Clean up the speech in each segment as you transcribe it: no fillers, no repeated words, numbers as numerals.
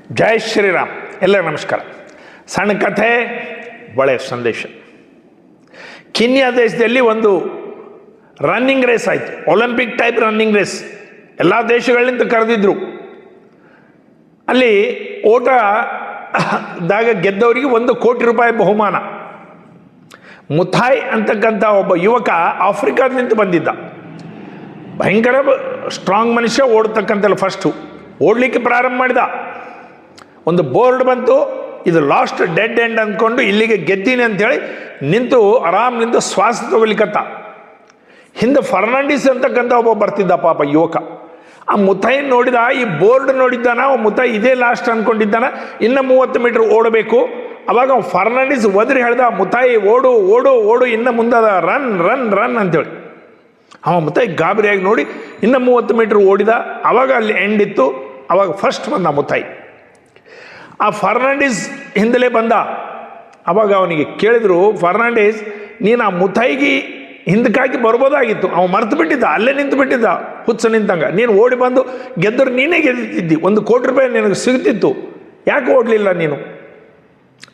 ಜೈ ಶ್ರೀರಾಮ್. ಎಲ್ಲರಿಗೂ ನಮಸ್ಕಾರ. ಸಣ್ಣ ಕಥೆ, ಒಳ್ಳೆಯ ಸಂದೇಶ. ಕೀನ್ಯಾ ದೇಶದಲ್ಲಿ ಒಂದು ರನ್ನಿಂಗ್ ರೇಸ್ ಆಯಿತು, ಒಲಿಂಪಿಕ್ ಟೈಪ್ ರನ್ನಿಂಗ್ ರೇಸ್. ಎಲ್ಲ ದೇಶಗಳಿಂದ ಕರೆದಿದ್ರು. ಅಲ್ಲಿ ಓಟದಾಗ ಗೆದ್ದವರಿಗೆ 1 ಕೋಟಿ ರೂಪಾಯಿ ಬಹುಮಾನ. ಮುಥಾಯ್ ಅಂತಕ್ಕಂಥ ಒಬ್ಬ ಯುವಕ ಆಫ್ರಿಕಾದಿಂದ ಬಂದಿದ್ದ. ಭಯಂಕರ ಸ್ಟ್ರಾಂಗ್ ಮನುಷ್ಯ, ಓಡ್ತಕ್ಕಂಥಲ್ಲ. ಫಸ್ಟು ಓಡಲಿಕ್ಕೆ ಪ್ರಾರಂಭ ಮಾಡಿದ. ಒಂದು ಬೋರ್ಡ್ ಬಂತು, ಇದು ಲಾಸ್ಟ್ ಡೆಡ್ ಎಂಡ್ ಅಂದ್ಕೊಂಡು ಇಲ್ಲಿಗೆ ಗೆದ್ದೀನಿ ಅಂಥೇಳಿ ನಿಂತು ಆರಾಮ್ ನಿಂತು ಶ್ವಾಸ ತಗೊಲಿಕ್ಕತ್ತ. ಹಿಂದೆ ಫರ್ನಾಂಡಿಸ್ ಅಂತಕ್ಕಂಥ ಒಬ್ಬ ಬರ್ತಿದ್ದ ಪಾಪ ಯುವಕ. ಆ ಮುಥಾಯಿ ನೋಡಿದ, ಈ ಬೋರ್ಡ್ ನೋಡಿದ್ದಾನ, ಮುಥಾಯಿ ಇದೇ ಲಾಸ್ಟ್ ಅಂದ್ಕೊಂಡಿದ್ದಾನ, ಇನ್ನು 30 ಮೀಟರ್ ಓಡಬೇಕು. ಅವಾಗ ಫರ್ನಾಂಡಿಸ್ ಒದರಿ ಹೇಳ್ದ, ಮುಥಾಯಿ ಓಡು ಓಡು ಓಡು, ಇನ್ನು ಮುಂದಾದ, ರನ್ ರನ್ ರನ್ ಅಂತೇಳಿ. ಮುಥಾಯಿ ಗಾಬರಿಯಾಗಿ ನೋಡಿ ಇನ್ನು 30 ಮೀಟರ್ ಓಡಿದ. ಅವಾಗ ಅಲ್ಲಿ ಎಂಡ್ ಇತ್ತು. ಅವಾಗ ಫಸ್ಟ್ ಬಂದ ಮುಥಾಯಿ. ಆ ಫರ್ನಾಂಡಿಸ್ ಹಿಂದಲೇ ಬಂದ. ಅವಾಗ ಅವನಿಗೆ ಕೇಳಿದ್ರು, ಫರ್ನಾಂಡಿಸ್ ನೀನು ಆ ಮುಥಾಯಿಗೆ ಹಿಂದಕ್ಕಾಗಿ ಬರ್ಬೋದಾಗಿತ್ತು, ಅವನು ಮರ್ತು ಬಿಟ್ಟಿದ್ದ, ಅಲ್ಲೇ ನಿಂತು ಬಿಟ್ಟಿದ್ದ ಹುಚ್ಚ ನಿಂತಂಗ. ನೀನು ಓಡಿ ಬಂದು ಗೆದ್ದರು, ನೀನೇ ಗೆದ್ದಿದ್ದಿ, 1 ಕೋಟಿ ರೂಪಾಯಿ ನಿನಗೆ ಸಿಗ್ತಿತ್ತು, ಯಾಕೆ ಓಡಲಿಲ್ಲ ನೀನು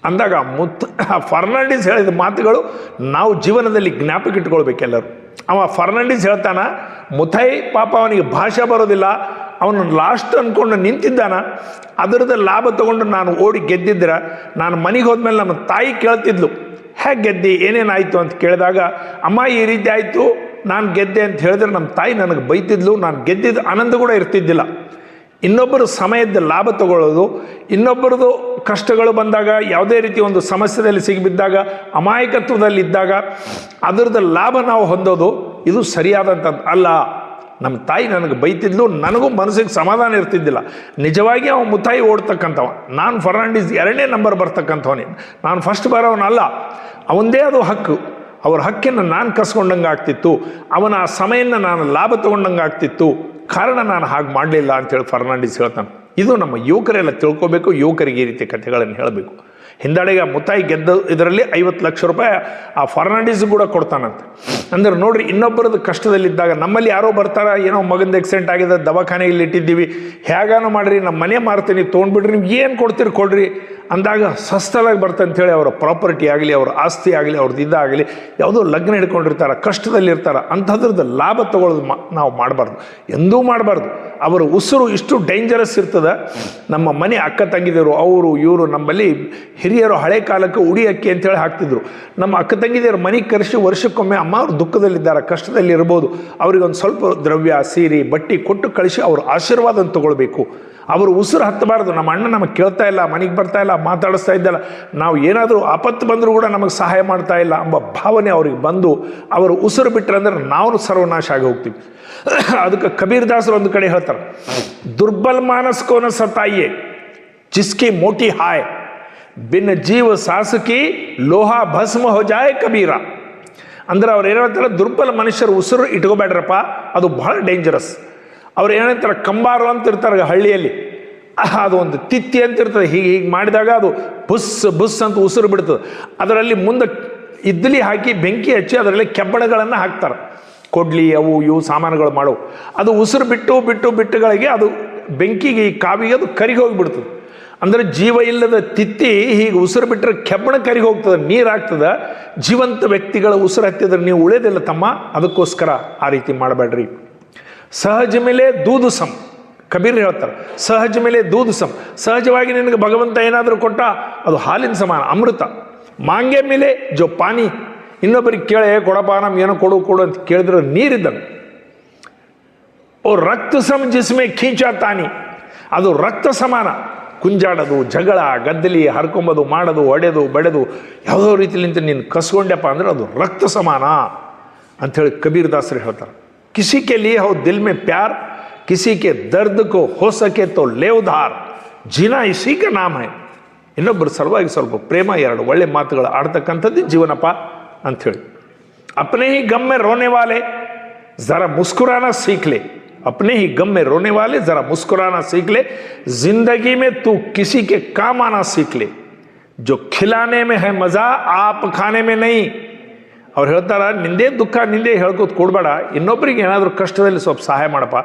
ಅಂದಾಗ ಫರ್ನಾಂಡಿಸ್ ಹೇಳಿದ ಮಾತುಗಳು ನಾವು ಜೀವನದಲ್ಲಿ ಜ್ಞಾಪಕ ಇಟ್ಕೊಳ್ಬೇಕೆಲ್ಲರೂ. ಫರ್ನಾಂಡಿಸ್ ಹೇಳ್ತಾನ, ಮುಥಾಯಿ ಪಾಪ ಅವನಿಗೆ ಭಾಷೆ ಬರೋದಿಲ್ಲ, ಅವನು ಲಾಸ್ಟ್ ಅಂದ್ಕೊಂಡು ನಿಂತಿದ್ದಾನ. ಅದರದ ಲಾಭ ತಗೊಂಡು ನಾನು ಓಡಿ ಗೆದ್ದಿದ್ರೆ, ನಾನು ಮನೆಗೆ ಹೋದ್ಮೇಲೆ ನಮ್ಮ ತಾಯಿ ಕೇಳ್ತಿದ್ಲು, ಹೇಗೆ ಗೆದ್ದಿ, ಏನೇನಾಯಿತು ಅಂತ ಕೇಳಿದಾಗ, ಅಮ್ಮ ಈ ರೀತಿ ಆಯಿತು, ನಾನು ಗೆದ್ದೆ ಅಂತ ಹೇಳಿದ್ರೆ ನಮ್ಮ ತಾಯಿ ನನಗೆ ಬೈತಿದ್ಲು, ನಾನು ಗೆದ್ದಿದ್ದು ಆನಂದ ಕೂಡ ಇರ್ತಿದ್ದಿಲ್ಲ. ಇನ್ನೊಬ್ಬರು ಸಮಯದ ಲಾಭ ತಗೊಳ್ಳೋದು, ಇನ್ನೊಬ್ಬರದು ಕಷ್ಟಗಳು ಬಂದಾಗ, ಯಾವುದೇ ರೀತಿ ಒಂದು ಸಮಸ್ಯೆಯಲ್ಲಿ ಸಿಗಿಬಿದ್ದಾಗ, ಅಮಾಯಕತ್ವದಲ್ಲಿದ್ದಾಗ ಅದರದ್ದು ಲಾಭ ನಾವು ಹೊಂದೋದು, ಇದು ಸರಿಯಾದಂಥದ್ದು ಅಲ್ಲ. ನಮ್ಮ ತಾಯಿ ನನಗೆ ಬೈತಿದ್ಲು, ನನಗೂ ಮನಸ್ಸಿಗೆ ಸಮಾಧಾನ ಇರ್ತಿದ್ದಿಲ್ಲ. ನಿಜವಾಗಿ ಅವನು ಮುಥಾಯಿ ಓಡ್ತಕ್ಕಂಥವ. ನಾನು ಫರ್ನಾಂಡಿಸ್ 2ನೇ ನಂಬರ್ ಬರ್ತಕ್ಕಂಥವನೇ, ನಾನು ಫಸ್ಟ್ ಬರೋವನಲ್ಲ. ಅವನದೇ ಅದು ಹಕ್ಕು. ಅವ್ರ ಹಕ್ಕನ್ನು ನಾನು ಕಸ್ಕೊಂಡಂಗೆ ಆಗ್ತಿತ್ತು, ಅವನ ಆ ಸಮಯನ ನಾನು ಲಾಭ ತಗೊಂಡಂಗೆ ಆಗ್ತಿತ್ತು, ಕಾರಣ ನಾನು ಹಾಗೆ ಮಾಡಲಿಲ್ಲ ಅಂತೇಳಿ ಫರ್ನಾಂಡಿಸ್ ಹೇಳ್ತಾನೆ. ಇದು ನಮ್ಮ ಯುವಕರೆಲ್ಲ ತಿಳ್ಕೊಬೇಕು, ಯುವಕರಿಗೆ ಈ ರೀತಿ ಕಥೆಗಳನ್ನು ಹೇಳಬೇಕು. ಹಿಂದಡೆಗೆ ಮುಥಾಯಿ ಗೆದ್ದ ಇದರಲ್ಲಿ 50 ಲಕ್ಷ ರೂಪಾಯಿ ಆ ಫರ್ನಾಂಡಿಸ್ ಕೂಡ ಕೊಡ್ತಾನಂತೆ. ಅಂದ್ರೆ ನೋಡ್ರಿ, ಇನ್ನೊಬ್ಬರದ್ದು ಕಷ್ಟದಲ್ಲಿದ್ದಾಗ ನಮ್ಮಲ್ಲಿ ಯಾರೋ ಬರ್ತಾರ, ಏನೋ ಮಗಂದು ಆಕ್ಸಿಡೆಂಟ್ ಆಗಿದೆ, ದವಾಖಾನೆಯಲ್ಲಿ ಇಟ್ಟಿದ್ದೀವಿ, ಹೇಗಾನೋ ಮಾಡಿರಿ, ನಮ್ಮ ಮನೆ ಮಾರ್ತೀನಿ, ತೊಗೊಂಡ್ಬಿಡ್ರಿ, ನಿಮ್ಗೆ ಏನು ಕೊಡ್ತೀರಿ ಕೊಡ್ರಿ ಅಂದಾಗ ಸಸ್ತಲಾಗಿ ಬರ್ತಂಥೇಳಿ ಅವರ ಪ್ರಾಪರ್ಟಿ ಆಗಲಿ, ಅವ್ರ ಆಸ್ತಿ ಆಗಲಿ, ಅವ್ರದ್ದು ಇದಾಗಲಿ, ಯಾವುದೋ ಲಗ್ನ ಹಿಡ್ಕೊಂಡಿರ್ತಾರೆ, ಕಷ್ಟದಲ್ಲಿರ್ತಾರೆ, ಅಂಥದ್ರದ್ದು ಲಾಭ ತಗೊಳ್ಳೋದು ನಾವು ಮಾಡಬಾರ್ದು, ಎಂದೂ ಮಾಡಬಾರ್ದು. ಅವರ ಉಸಿರು ಇಷ್ಟು ಡೇಂಜರಸ್ ಇರ್ತದೆ. ನಮ್ಮ ಮನೆ ಅಕ್ಕ ತಂಗಿದಿರು, ಅವರು ಇವರು, ನಮ್ಮಲ್ಲಿ ಹಿರಿಯರು ಹಳೆ ಕಾಲಕ್ಕೆ ಉಡಿ ಅಕ್ಕಿ ಅಂತೇಳಿ ಹಾಕ್ತಿದ್ರು. ನಮ್ಮ ಅಕ್ಕ ತಂಗಿದಿರು ಮನೆಗೆ ಕರೆಸಿ ವರ್ಷಕ್ಕೊಮ್ಮೆ, ಅಮ್ಮ ಅವ್ರು ದುಃಖದಲ್ಲಿದ್ದಾರೆ, ಕಷ್ಟದಲ್ಲಿ ಇರ್ಬೋದು, ಅವ್ರಿಗೊಂದು ಸ್ವಲ್ಪ ದ್ರವ್ಯ, ಸೀರೆ, ಬಟ್ಟೆ ಕೊಟ್ಟು ಕಳಿಸಿ ಅವ್ರ ಆಶೀರ್ವಾದ ತಗೊಳ್ಬೇಕು. ಅವರು ಉಸಿರು ಹತ್ತಬಾರ್ದು. ನಮ್ಮ ಅಣ್ಣ ನಮಗೆ ಕೇಳ್ತಾ ಇಲ್ಲ, ಮನೆಗೆ ಬರ್ತಾ ಇಲ್ಲ, ಮಾತಾಡಿಸ್ತಾ ಇದ್ದಲ್ಲ, ನಾವು ಏನಾದರೂ ಆಪತ್ತು ಬಂದರೂ ಕೂಡ ನಮಗೆ ಸಹಾಯ ಮಾಡ್ತಾ ಇಲ್ಲ ಎಂಬ ಭಾವನೆ ಅವ್ರಿಗೆ ಬಂದು ಅವರು ಉಸಿರು ಬಿಟ್ಟರೆ ಅಂದ್ರೆ ನಾವು ಸರ್ವನಾಶ ಆಗಿ ಹೋಗ್ತೀವಿ. ಅದಕ್ಕೆ ಕಬೀರ್ ದಾಸರು ಒಂದು ಕಡೆ ಹೇಳ್ತಾರೆ, ದುರ್ಬಲ್ ಮಾನಸ್ಕೋನ ಸತಾಯಿಯೇ ಜಿಸ್ಕಿ ಮೋಟಿ ಹಾಯ್ ಬಿನ್ ಜೀವ ಸಾಸಕಿ ಲೋಹ ಭಸ್ಮ ಹೋ ಜಾಯ್ ಕಬೀರ. ಅಂದ್ರೆ ಅವ್ರು ಏನು ಹೇಳ್ತಾರೆ, ದುರ್ಬಲ ಮನುಷ್ಯರು ಉಸಿರು ಇಟ್ಕೋಬೇಡ್ರಪ್ಪ, ಅದು ಬಹಳ ಡೇಂಜರಸ್. ಅವ್ರು ಏನಂತಾರೆ, ಕಂಬಾರು ಅಂತ ಇರ್ತಾರೆ ಹಳ್ಳಿಯಲ್ಲಿ, ಅದು ಒಂದು ತಿತ್ತಿ ಅಂತ ಇರ್ತದೆ, ಹೀಗೆ ಮಾಡಿದಾಗ ಅದು ಬುಸ್ ಬುಸ್ ಅಂತ ಉಸಿರು ಬಿಡ್ತದೆ. ಅದರಲ್ಲಿ ಮುಂದೆ ಇಡ್ಲಿ ಹಾಕಿ ಬೆಂಕಿ ಹಚ್ಚಿ ಅದರಲ್ಲಿ ಕೆಬ್ಬಣಗಳನ್ನು ಹಾಕ್ತಾರೆ, ಕೊಡ್ಲಿ ಅವು ಇವು ಸಾಮಾನುಗಳು ಮಾಡವು. ಅದು ಉಸಿರು ಬಿಟ್ಟುಗಳಿಗೆ ಅದು ಬೆಂಕಿಗೆ, ಈ ಕಾವಿಗೆ ಅದು ಕರಿಗೆ ಹೋಗಿಬಿಡ್ತದೆ. ಅಂದರೆ ಜೀವ ಇಲ್ಲದ ತಿತ್ತಿ ಹೀಗೆ ಉಸಿರು ಬಿಟ್ಟರೆ ಕೆಬ್ಬಣ ಕರಿಗೆ ಹೋಗ್ತದೆ, ನೀರು ಆಗ್ತದೆ. ಜೀವಂತ ವ್ಯಕ್ತಿಗಳ ಉಸಿರು ಹತ್ತಿದ್ರೆ ನೀವು ಉಳಿಯೋದಿಲ್ಲ ತಮ್ಮ, ಅದಕ್ಕೋಸ್ಕರ ಆ ರೀತಿ ಮಾಡಬೇಡ್ರಿ. ಸಹಜ ಮೇಲೆ ದೂದು ಸಂ, ಕಬೀರ್ ಹೇಳ್ತಾರೆ, ಸಹಜ ಮೇಲೆ ದೂದು ಸಂ. ಸಹಜವಾಗಿ ನಿನಗೆ ಭಗವಂತ ಏನಾದರೂ ಕೊಟ್ಟ ಅದು ಹಾಲಿನ ಸಮಾನ, ಅಮೃತ. ಮಾಂಗೆ ಮೇಲೆ ಜೋ ಪಾನಿ, ಇನ್ನೊಬ್ಬರಿಗೆ ಕೇಳೆ ಕೊಡಪ್ಪ ನಮ್ಗೆ ಏನೋ ಕೊಡು ಅಂತ ಕೇಳಿದ್ರೆ ನೀರಿದ್ದನು. ಓ ರಕ್ತ ಸಮ ಜಿಸ್ಮೆ ಖೀಂಚಾ ತಾನಿ, ಅದು ರಕ್ತ ಸಮಾನ. ಕುಂಜಾಡೋದು, ಜಗಳ, ಗದ್ದಲಿ, ಹರ್ಕೊಂಬೋದು, ಮಾಡೋದು, ಒಡೆದು ಬಡೆದು ಯಾವುದೋ ರೀತಿಲಿಂತ ನೀನು ಕಸ್ಕೊಂಡ್ಯಪ್ಪ ಅಂದ್ರೆ ಅದು ರಕ್ತ ಸಮಾನ ಅಂಥೇಳಿ ಕಬೀರ್ ದಾಸರು ಹೇಳ್ತಾರೆ. किसी के लिए हो दिल में प्यार, किसी के दर्द को हो सके तो लेवधार, जीना इसी का नाम है. ಇನ್ನೊಬ್ಬರು ಸಲುವಾಗಿ ಸ್ವಲ್ಪ ಪ್ರೇಮ, 2 ಒಳ್ಳೆ ಮಾತುಗಳು ಆಡ್ತಕ್ಕಂಥದ್ದು ಜೀವನಪ್ಪ ಅಂಥೇಳಿ. अपने ही गम में रोने वाले ज़रा मुस्कुराना सीख ले, अपने ही गम में रोने वाले ज़रा मुस्कुराना सीख ले, जिंदगी में तू किसी के काम आना सीख ले, जो खिलाने में है मज़ा आप खाने में नहीं. ಅವ್ರು ಹೇಳ್ತಾರ, ನಿಂದೇ ದುಃಖ ನಿಂದೇ ಹೇಳ್ಕೋತ ಕೊಡಬೇಡ, ಇನ್ನೊಬ್ಬರಿಗೆ ಏನಾದರೂ ಕಷ್ಟದಲ್ಲಿ ಸ್ವಲ್ಪ ಸಹಾಯ ಮಾಡಪ್ಪ.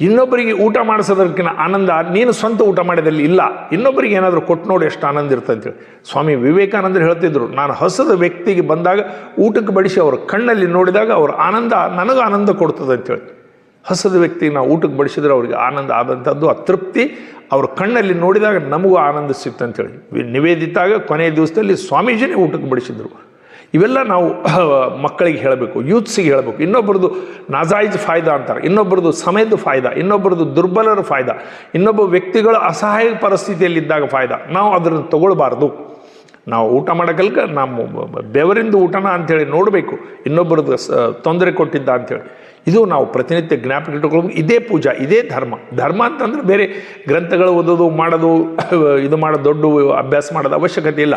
ಇನ್ನೊಬ್ಬರಿಗೆ ಊಟ ಮಾಡಿಸೋದಕ್ಕಿಂತ ಆನಂದ ನೀನು ಸ್ವಂತ ಊಟ ಮಾಡಿದಲ್ಲಿ ಇಲ್ಲ. ಇನ್ನೊಬ್ಬರಿಗೆ ಏನಾದರೂ ಕೊಟ್ಟು ನೋಡಿ ಎಷ್ಟು ಆನಂದ ಇರ್ತದೆ ಅಂತೇಳಿ ಸ್ವಾಮಿ ವಿವೇಕಾನಂದರು ಹೇಳ್ತಿದ್ರು, ನಾನು ಹಸದ ವ್ಯಕ್ತಿಗೆ ಬಂದಾಗ ಊಟಕ್ಕೆ ಬಡಿಸಿ ಅವ್ರ ಕಣ್ಣಲ್ಲಿ ನೋಡಿದಾಗ ಅವ್ರ ಆನಂದ ನನಗೆ ಆನಂದ ಕೊಡ್ತದೆ ಅಂತೇಳಿ. ಹಸದ ವ್ಯಕ್ತಿಗೆ ನಾವು ಊಟಕ್ಕೆ ಬಡಿಸಿದ್ರೆ ಅವ್ರಿಗೆ ಆನಂದ ಆದಂಥದ್ದು, ಆ ತೃಪ್ತಿ ಅವ್ರ ಕಣ್ಣಲ್ಲಿ ನೋಡಿದಾಗ ನಮಗೂ ಆನಂದ ಸಿಕ್ತು ಅಂತೇಳಿ ನಿವೇದಿತಾಗ ಕೊನೆಯ ದಿವಸದಲ್ಲಿ ಸ್ವಾಮೀಜಿನೇ ಊಟಕ್ಕೆ ಬಡಿಸಿದ್ರು. ಇವೆಲ್ಲ ನಾವು ಮಕ್ಕಳಿಗೆ ಹೇಳಬೇಕು, ಯೂತ್ಸಿಗೆ ಹೇಳಬೇಕು. ಇನ್ನೊಬ್ಬರದು ನಾಜಾಯಿಜ್ ಫಾಯ್ದಾ ಅಂತಾರೆ, ಇನ್ನೊಬ್ಬರದು ಸಮಯದ ಫಾಯ್ದಾ, ಇನ್ನೊಬ್ಬರದು ದುರ್ಬಲರ ಫಾಯ್ದಾ, ಇನ್ನೊಬ್ಬ ವ್ಯಕ್ತಿಗಳ ಅಸಹಾಯ ಪರಿಸ್ಥಿತಿಯಲ್ಲಿದ್ದಾಗ ಫಾಯ್ದಾ. ನಾವು ಅದನ್ನು ತಗೊಳ್ಬಾರ್ದು. ನಾವು ಊಟ ಮಾಡೋಕಲ್ಕ ನಮ್ಮ ಬೆವರಿಂದ ಊಟನ ಅಂಥೇಳಿ ನೋಡಬೇಕು, ಇನ್ನೊಬ್ಬರದ್ದು ತೊಂದರೆ ಕೊಟ್ಟಿದ್ದ ಅಂಥೇಳಿ. ಇದು ನಾವು ಪ್ರತಿನಿತ್ಯ ಜ್ಞಾಪಕ ಇಟ್ಟುಕೊಳ್ಳಬೇಕು. ಇದೇ ಪೂಜಾ, ಇದೇ ಧರ್ಮ. ಧರ್ಮ ಅಂತಂದ್ರೆ ಬೇರೆ ಗ್ರಂಥಗಳು ಓದೋದು ಮಾಡೋದು ಇದು ಮಾಡೋದು ದೊಡ್ಡ ಅಭ್ಯಾಸ ಮಾಡೋದು ಅವಶ್ಯಕತೆ ಇಲ್ಲ.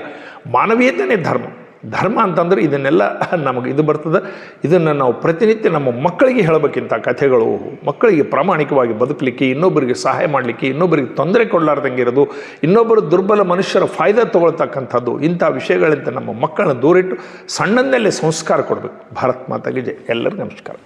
ಮಾನವೀಯತೆಯೇ ಧರ್ಮ. ಧರ್ಮ ಅಂತಂದ್ರೆ ಇದನ್ನೆಲ್ಲ ನಮಗೆ ಇದು ಬರ್ತದೆ. ಇದನ್ನು ನಾವು ಪ್ರತಿನಿತ್ಯ ನಮ್ಮ ಮಕ್ಕಳಿಗೆ ಹೇಳಬೇಕಿಂತ ಕಥೆಗಳು, ಮಕ್ಕಳಿಗೆ ಪ್ರಾಮಾಣಿಕವಾಗಿ ಬದುಕಲಿಕ್ಕೆ, ಇನ್ನೊಬ್ಬರಿಗೆ ಸಹಾಯ ಮಾಡಲಿಕ್ಕೆ, ಇನ್ನೊಬ್ಬರಿಗೆ ತೊಂದರೆ ಕೊಡಲಾರ್ದಂಗೆ ಇರೋದು, ಇನ್ನೊಬ್ಬರು ದುರ್ಬಲ ಮನುಷ್ಯರ ಫಾಯ್ದಾ ತಗೊಳ್ತಕ್ಕಂಥದ್ದು, ಇಂಥ ವಿಷಯಗಳಿಂದ ನಮ್ಮ ಮಕ್ಕಳನ್ನ ದೂರಿಟ್ಟು ಸಣ್ಣದಲ್ಲೇ ಸಂಸ್ಕಾರ ಕೊಡಬೇಕು. ಭಾರತ್ ಮಾತಾಗೆ ಜೈ. ಎಲ್ಲರಿಗೂ ನಮಸ್ಕಾರ.